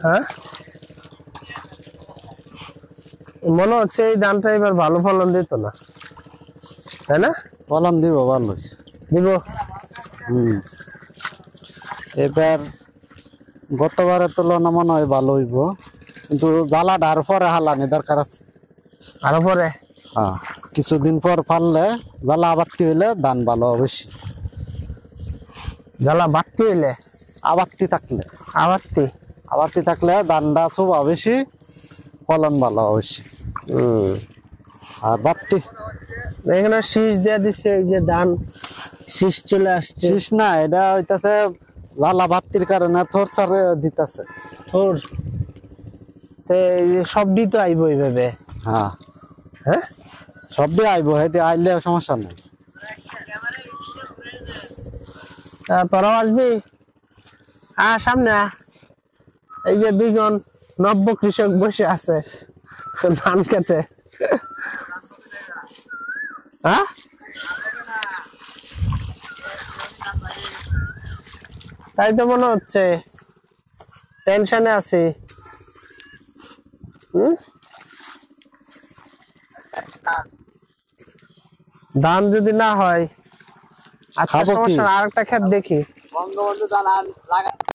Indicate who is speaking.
Speaker 1: হ্যাঁ মনে হচ্ছে এই ধানটা এবার ভালো ফলন দিত না, তাই না?
Speaker 2: ফলন দিব ভালো
Speaker 1: দিব।
Speaker 2: এবার গতবারের তুলনা মনে হয় ভালো হইব, কিন্তু জ্বালাটা আর পরে হালানি দরকার আছে।
Speaker 1: আরো পরে
Speaker 2: হ্যাঁ, কিছুদিন পর ফাললে জ্বালা আবাত্তি হইলে ধান ভালো অবশ্যই।
Speaker 1: জ্বালা বাড়তি হইলে
Speaker 2: আবাত্তি থাকলে আবাত্তি থাকলে ধানটা চোবা বেশি, ফলন ভালো অবশ্যই। আর বাত্তি
Speaker 1: এখানে শীষ দিয়ে দিচ্ছে, এই যে ধান শীষ চলে আসছে।
Speaker 2: শীষ না, এটা হইতাছে লালা বাত্তির কারণে থর সারে দিতেছে
Speaker 1: থোর সবই তো আইব এইভাবে।
Speaker 2: হ্যাঁ
Speaker 1: হ্যাঁ
Speaker 2: সবই আইব, হেঁটে আইলে সমস্যা নেই।
Speaker 1: তোরাও আসবি? সামনে এই যে দুজন নব্য কৃষক বসে আছে ধান খেতে। হ্যাঁ তাই তো মনে হচ্ছে, টেনশনে আছি। ধান যদি না হয়, আচ্ছা সমস্যা, আরেকটা ক্ষেত দেখি।
Speaker 2: বঙ্গবন্ধু ধান লাগা